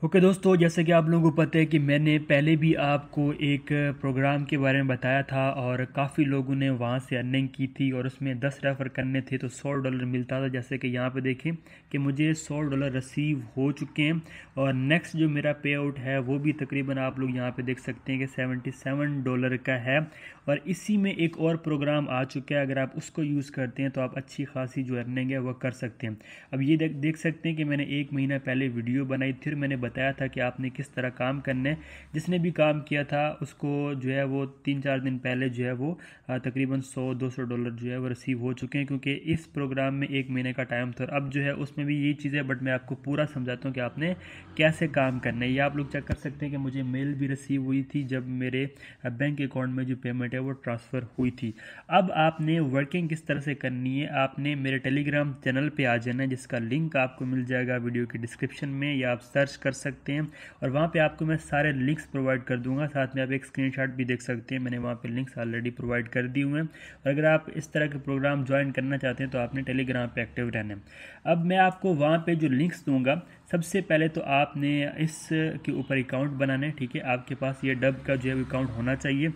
Okay दोस्तों, जैसे कि आप लोगों को पता है कि मैंने पहले भी आपको एक प्रोग्राम के बारे में बताया था और काफ़ी लोगों ने वहाँ से अर्निंग की थी और उसमें 10 रेफ़र करने थे तो $100 मिलता था। जैसे कि यहाँ पे देखें कि मुझे $100 रिसीव हो चुके हैं और नेक्स्ट जो मेरा पे आउट है वो भी तकरीबन आप लोग यहाँ पे देख सकते हैं कि $77 का है। और इसी में एक और प्रोग्राम आ चुका है, अगर आप उसको यूज़ करते हैं तो आप अच्छी खासी जो अर्निंग है वो कर सकते हैं। अब ये देख सकते हैं कि मैंने 1 महीना पहले वीडियो बनाई थी और मैंने बताया था कि आपने किस तरह काम करना है। जिसने भी काम किया था उसको जो है वो 3-4 दिन पहले जो है वो तकरीबन $100-200 जो है वो रिसीव हो चुके हैं, क्योंकि इस प्रोग्राम में 1 महीने का टाइम था। और अब जो है उसमें भी यही चीज़ है, बट मैं आपको पूरा समझाता हूँ कि आपने कैसे काम करना है। ये आप लोग चेक कर सकते हैं कि मुझे मेल भी रिसीव हुई थी जब मेरे बैंक अकाउंट में जो पेमेंट है वो ट्रांसफ़र हुई थी। अब आपने वर्किंग किस तरह से करनी है, आपने मेरे टेलीग्राम चैनल पे आ जाना है, जिसका लिंक आपको मिल जाएगा वीडियो के डिस्क्रिप्शन में, या आप सर्च कर सकते हैं और वहाँ पे आपको मैं सारे लिंक्स प्रोवाइड कर दूंगा। साथ में आप एक स्क्रीनशॉट भी देख सकते हैं, मैंने वहाँ पे लिंक्स ऑलरेडी प्रोवाइड कर दिए हुए हैं। और अगर आप इस तरह के प्रोग्राम ज्वाइन करना चाहते हैं तो आपने टेलीग्राम पे एक्टिव रहना है। अब मैं आपको वहाँ पे जो लिंक्स दूंगा, सबसे पहले तो आपने इस के ऊपर अकाउंट बनाना है, ठीक है। आपके पास ये डब का जो है अकाउंट होना चाहिए।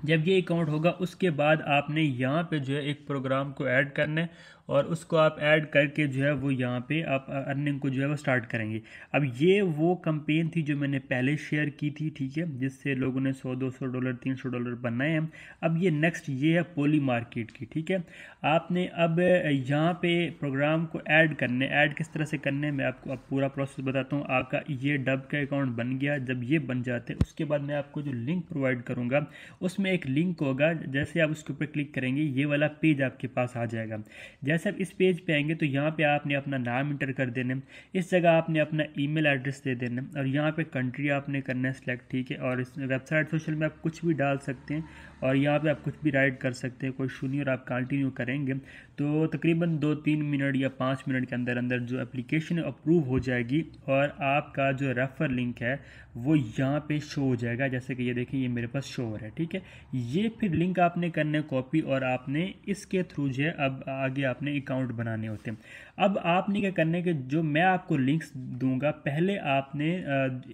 जब ये अकाउंट होगा उसके बाद आपने यहाँ पे जो है एक प्रोग्राम को ऐड करना है और उसको आप ऐड करके जो है वो यहाँ पे आप अर्निंग को जो है वो स्टार्ट करेंगे। अब ये वो कंपेन थी जो मैंने पहले शेयर की थी, ठीक है, जिससे लोगों ने $100-200 $300 बनाए हैं। अब ये नेक्स्ट ये है पोली मार्केट की, ठीक है। आपने अब यहाँ पे प्रोग्राम को ऐड करने, ऐड किस तरह से करने मैं आपको अब पूरा प्रोसेस बताता हूँ। आपका ये डब का अकाउंट बन गया, जब ये बन जाते हैं उसके बाद मैं आपको जो लिंक प्रोवाइड करूँगा उसमें एक लिंक होगा, जैसे आप उसके ऊपर क्लिक करेंगे ये वाला पेज आपके पास आ जाएगा। जैसे आप इस पेज पे आएंगे तो यहाँ पे आपने अपना नाम इंटर कर देना, इस जगह आपने अपना ईमेल एड्रेस दे देना और यहाँ पे कंट्री आपने करना है सिलेक्ट, ठीक है। और इस वेबसाइट सोशल में आप कुछ भी डाल सकते हैं और यहाँ पे आप कुछ भी राइट कर सकते हैं, कोई इशू नहीं। और आप कंटिन्यू करेंगे तो तकरीबन 2-3 मिनट या 5 मिनट के अंदर अंदर जो एप्लीकेशन अप्रूव हो जाएगी और आपका जो रेफर लिंक है वो यहाँ पे शो हो जाएगा। जैसे कि ये देखें, ये मेरे पास शो हो रहा है, ठीक है। ये फिर लिंक आपने करने कॉपी और आपने इसके थ्रू जो है अब आगे आपने अकाउंट बनाने होते हैं। अब आपने क्या करने के, जो मैं आपको लिंक्स दूंगा, पहले आपने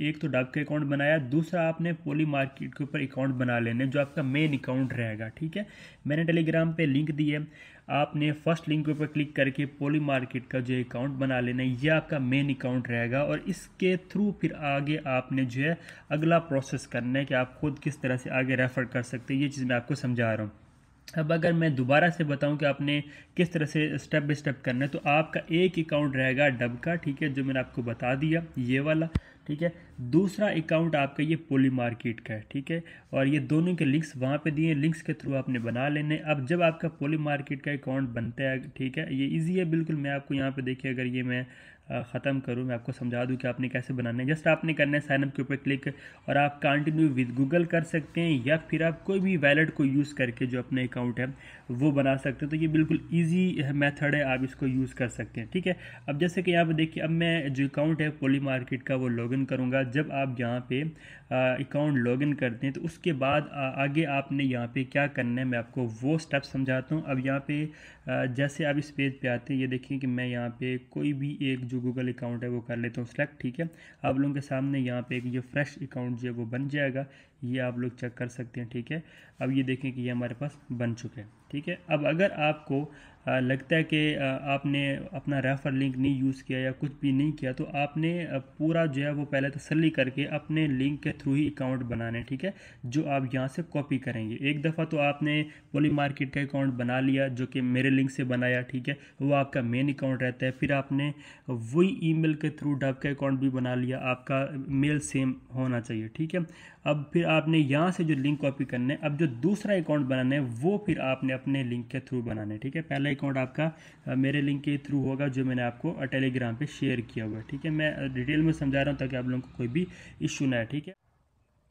एक तो डब का अकाउंट बनाया, दूसरा आपने पोली मार्केट के ऊपर अकाउंट बना लेने जो आपका मेन अकाउंट रहेगा, ठीक है। मैंने टेलीग्राम पे लिंक दी है, आपने फर्स्ट लिंक के ऊपर क्लिक करके पोली मार्केट का जो अकाउंट बना लेना, ये आपका मेन अकाउंट रहेगा और इसके थ्रू फिर आगे आपने जो है अगला प्रोसेस करना है कि आप खुद किस तरह से आगे रेफर कर सकते हैं। ये चीज़ मैं आपको समझा रहा हूँ। अब अगर मैं दोबारा से बताऊं कि आपने किस तरह से स्टेप बाय स्टेप करना है, तो आपका एक अकाउंट रहेगा डब का, ठीक है, जो मैंने आपको बता दिया ये वाला, ठीक है। दूसरा अकाउंट आपका ये पोली मार्केट का है, ठीक है। और ये दोनों के लिंक्स वहाँ पे दिए, लिंक्स के थ्रू आपने बना लेने। अब जब आपका पोली मार्केट का अकाउंट बनता है, ठीक है, ये इजी है बिल्कुल। मैं आपको यहाँ पे देखिए, अगर ये मैं ख़त्म करूँ, मैं आपको समझा दूँ कि आपने कैसे बनाना है। जस्ट आपने करना है साइनअप के ऊपर क्लिक और आप कंटिन्यू विद गूगल कर सकते हैं या फिर आप कोई भी वैलेट को यूज़ करके जो अपने अकाउंट है वो बना सकते हैं। तो ये बिल्कुल ईजी मेथड है, आप इसको यूज़ कर सकते हैं, ठीक है। अब जैसे कि यहाँ पे देखिए, अब मैं जो अकाउंट है पोली मार्केट का वो लॉगिन करूँगा। जब आप यहाँ पे अकाउंट लॉगिन करते हैं तो उसके बाद आगे आपने यहाँ पे क्या करना है मैं आपको वो स्टेप समझाता हूँ। अब यहाँ पे जैसे आप इस पेज पे आते हैं, ये देखिए कि मैं यहाँ पे कोई भी एक जो गूगल अकाउंट है वो कर लेता हूँ सेलेक्ट, ठीक है। आप लोगों के सामने यहाँ पे एक ये फ्रेश अकाउंट जो है वो बन जाएगा, ये आप लोग चेक कर सकते हैं, ठीक है। अब ये देखें कि ये हमारे पास बन चुके हैं, ठीक है। अब अगर आपको लगता है कि आपने अपना रेफर लिंक नहीं यूज़ किया या कुछ भी नहीं किया, तो आपने पूरा जो है वो पहले तसल्ली करके अपने लिंक के थ्रू ही अकाउंट बनाने, ठीक है, जो आप यहाँ से कॉपी करेंगे। एक दफ़ा तो आपने पोली मार्केट का अकाउंट बना लिया जो कि मेरे लिंक से बनाया, ठीक है, वो आपका मेन अकाउंट रहता है। फिर आपने वही ईमेल के थ्रू डब का अकाउंट भी बना लिया, आपका मेल सेम होना चाहिए, ठीक है। अब फिर आपने यहाँ से जो लिंक कॉपी करना है, अब जो दूसरा अकाउंट बनाना है वो फिर आपने अपने लिंक के थ्रू बनाना है, ठीक है। पहला अकाउंट आपका मेरे लिंक के थ्रू होगा जो मैंने आपको टेलीग्राम पे शेयर किया हुआ है, ठीक है। मैं डिटेल में समझा रहा हूँ ताकि आप लोगों को कोई भी इशू ना है, ठीक है।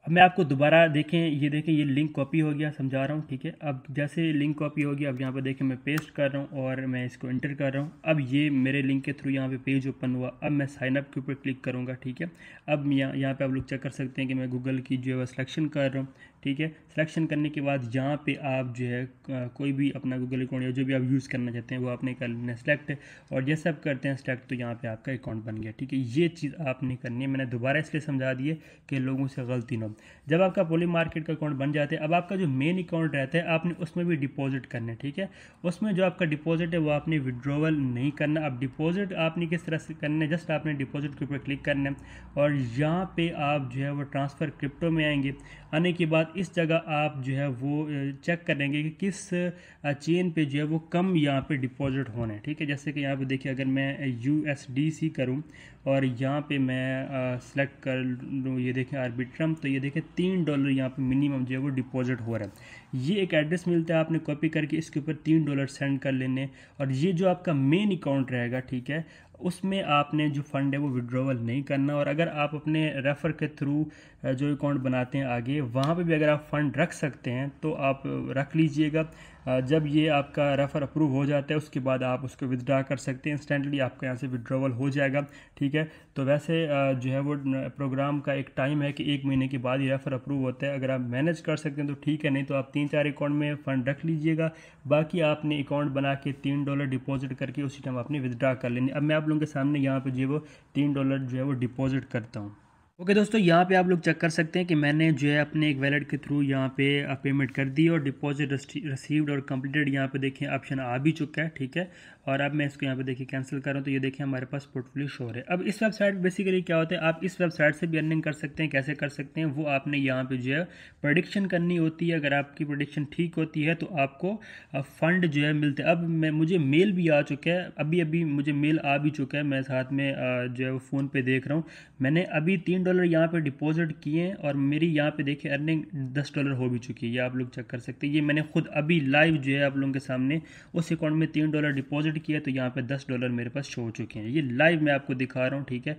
अब मैं आपको दोबारा देखें, ये लिंक कॉपी हो गया, समझा रहा हूँ, ठीक है। अब जैसे लिंक कॉपी हो गया, अब यहाँ पर देखें मैं पेस्ट कर रहा हूँ और मैं इसको एंटर कर रहा हूँ। अब ये मेरे लिंक के थ्रू यहाँ पे पेज ओपन हुआ। अब मैं साइन अप के ऊपर क्लिक करूँगा, ठीक है। अब यहाँ पे आप लोग चेक कर सकते हैं कि मैं गूगल की जो है वो सिलेक्शन कर रहा हूँ, ठीक है। सिलेक्शन करने के बाद यहाँ पे आप जो है कोई भी अपना गूगल अकाउंट या जो भी आप यूज़ करना चाहते हैं वो आपने कर लेना सेलेक्ट, और जैसे आप करते हैं सेलेक्ट तो यहाँ पे आपका अकाउंट बन गया, ठीक है। ये चीज़ आपने करनी है, मैंने दोबारा इसलिए समझा दी है कि लोगों से गलती ना हो। जब आपका पॉली मार्केट का अकाउंट बन जाता है, अब आपका जो मेन अकाउंट रहता है आपने उसमें भी डिपॉजिट करना है, ठीक है। उसमें जो आपका डिपॉजिट है वो आपने विड्रॉवल नहीं करना। अब डिपॉजिट आपने किस तरह से करना है, जस्ट आपने डिपॉजिट के ऊपर क्लिक करना है और यहाँ पे आप जो है वो ट्रांसफ़र क्रिप्टो में आएंगे। आने के बाद इस जगह आप जो है वो चेक करेंगे कि किस चेन पे जो है वो कम यहाँ पे डिपॉजिट होना है, ठीक है। जैसे कि यहाँ पे देखिए, अगर मैं USDC करूँ और यहाँ पे मैं सेलेक्ट कर लूँ, ये देखें आर्बिट्रम, तो ये देखें $3 यहाँ पे मिनिमम जो है वो डिपॉजिट हो रहा है। ये एक एड्रेस मिलता है, आपने कॉपी करके इसके ऊपर $3 सेंड कर लेने, और ये जो आपका मेन अकाउंट रहेगा, ठीक है, उसमें आपने जो फ़ंड है वो विड्रॉवल नहीं करना। और अगर आप अपने रेफ़र के थ्रू जो अकाउंट बनाते हैं आगे, वहाँ पे भी अगर आप फ़ंड रख सकते हैं तो आप रख लीजिएगा। जब ये आपका रेफ़र अप्रूव हो जाता है उसके बाद आप उसको विदड्रा कर सकते हैं, इंस्टेंटली आपके यहाँ से विड्रॉवल हो जाएगा, ठीक है। तो वैसे जो है वो प्रोग्राम का एक टाइम है कि 1 महीने के बाद ये रेफ़र अप्रूव होता है। अगर आप मैनेज कर सकते हैं तो ठीक है, नहीं तो आप 3-4 अकाउंट में फ़ंड रख लीजिएगा। बाकी आपने अकाउंट बना के $3 डिपॉजिट करके उसी टाइम आपने विदड्रा कर लेनी। अब मैं आप लोगों के सामने यहाँ पे जो है वो $3 जो है वो डिपॉजिट करता हूँ। ओके दोस्तों, यहाँ पे आप लोग चेक कर सकते हैं कि मैंने जो है अपने एक वैलेट के थ्रू यहाँ पे पेमेंट कर दी और डिपॉजिट रिसीव्ड और कंप्लीटेड यहाँ पे देखें ऑप्शन आ भी चुका है, ठीक है। और अब मैं इसको यहाँ पे देखिए कैंसिल कर रहा हूँ, तो ये देखिए हमारे पास पोर्टफोलियो शो हो रहा है। अब इस वेबसाइट बेसिकली क्या होता है, आप इस वेबसाइट से भी अर्निंग कर सकते हैं। कैसे कर सकते हैं वो आपने यहाँ पे जो है प्रेडिक्शन करनी होती है। अगर आपकी प्रेडिक्शन ठीक होती है तो आपको फ़ंड जो है मिलते हैं। अब मुझे मेल भी आ चुका है, अभी अभी मुझे मेल आ भी चुका है, मैं साथ में जो है वो फ़ोन पे देख रहा हूँ। मैंने अभी $3 यहाँ पे डिपॉजिट किए हैं और मेरी यहाँ पे देखिए अर्निंग $10 हो भी चुकी है। ये आप लोग चेक कर सकते हैं। ये मैंने खुद अभी लाइव जो है आप लोगों के सामने उस अकाउंट में $3 डिपॉजिट किया, तो यहाँ पे $10 मेरे पास शो हो चुके हैं। ये लाइव मैं आपको दिखा रहा हूँ, ठीक है।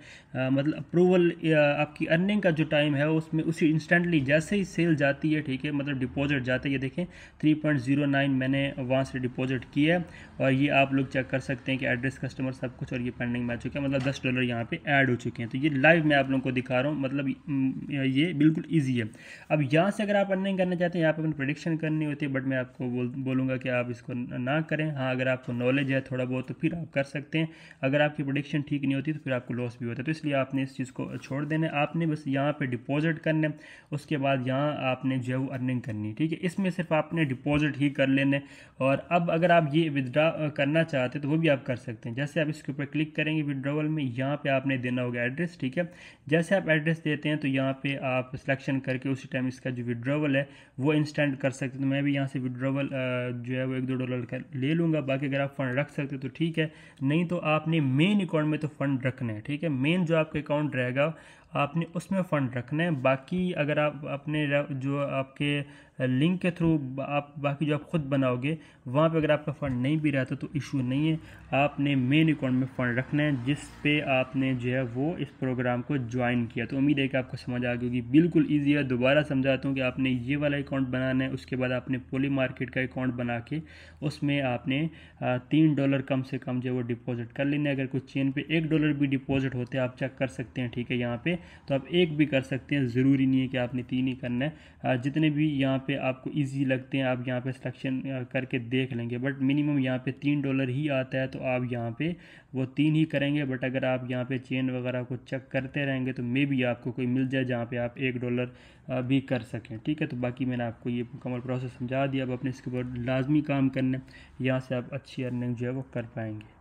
मतलब अप्रूवल आपकी अर्निंग का जो टाइम है उसमें उसी इंस्टेंटली जैसे ही सेल जाती है, ठीक है, मतलब डिपॉजिट जाता है, ये देखें 3.09 मैंने वहाँ से डिपॉजिट किया है। और ये आप लोग चेक कर सकते हैं कि एड्रेस, कस्टमर, सब कुछ, और ये पेंडिंग में आ चुका है, मतलब $10 यहाँ पे ऐड हो चुके हैं। तो ये लाइव मैं आप लोगों को दिखा रहा हूँ, मतलब ये बिल्कुल ईजी है। अब यहाँ से अगर आप अर्निंग करना चाहते हैं, यहाँ पे अपनी प्रेडिक्शन करनी होती है, बट मैं आपको बोलूँगा कि आप इसको ना करें। हाँ, अगर आपको नॉलेज है थोड़ा बहुत तो फिर आप कर सकते हैं। अगर आपकी प्रेडिक्शन ठीक नहीं होती तो फिर आपको लॉस भी होता है, तो इसलिए आपने इस चीज़ को छोड़ देना है। आपने बस यहाँ पे डिपॉजिट करना है, उसके बाद यहाँ आपने जो है वो अर्निंग करनी है, ठीक है। इसमें सिर्फ आपने डिपॉजिट ही कर लेना है। और अब अगर आप ये विदड्रा करना चाहते हैं तो वो भी आप कर सकते हैं। जैसे आप इसके ऊपर क्लिक करेंगे विड्रॉवल में, यहाँ पे आपने देना होगा एड्रेस, ठीक है। जैसे आप एड्रेस देते हैं तो यहाँ पे आप सिलेक्शन करके उसी टाइम इसका जो विड्रॉवल है वो इंस्टेंट कर सकते हैं। तो मैं भी यहाँ से विड्रॉवल जो है वो $1-2 का ले लूँगा। बाकी अगर आप फ़ंड रख सकते तो ठीक है, नहीं तो आपने मेन अकाउंट में तो फ़ंड रखना है, ठीक है। मेन जो आपका अकाउंट रहेगा आपने उसमें फ़ंड रखना है। बाकी अगर आप अपने जो आपके लिंक के थ्रू आप बाकी जो आप खुद बनाओगे वहाँ पे अगर आपका फ़ंड नहीं भी रहता तो इशू नहीं है। आपने मेन अकाउंट में फ़ंड रखना है जिस पे आपने जो है वो इस प्रोग्राम को ज्वाइन किया। तो उम्मीद है कि आपको समझ आ गई होगी। बिल्कुल ईजी है, दोबारा समझाता हूँ कि आपने ये वाला अकाउंट बनाना है, उसके बाद आपने पॉली मार्केट का अकाउंट बना के उसमें आपने $3 कम से कम जो है वो डिपॉजिट कर लेना है। अगर कुछ चेन पे $1 भी डिपॉजिट होते हैं आप चेक कर सकते हैं, ठीक है। यहाँ पे तो आप 1 भी कर सकते हैं, ज़रूरी नहीं है कि आपने 3 ही करना है। जितने भी यहाँ पे आपको इजी लगते हैं आप यहाँ पे सिलेक्शन करके देख लेंगे, बट मिनिमम यहाँ पे $3 ही आता है, तो आप यहाँ पे वो 3 ही करेंगे। बट अगर आप यहाँ पे चेन वगैरह को चेक करते रहेंगे तो मे भी आपको कोई मिल जाए जहाँ पे आप $1 भी कर सकें, ठीक है। तो बाकी मैंने आपको ये मुकम्मल प्रोसेस समझा दिया। अब अपने इसके ऊपर लाजमी काम करना है, यहाँ से आप अच्छी अर्निंग जो है वो कर पाएंगे।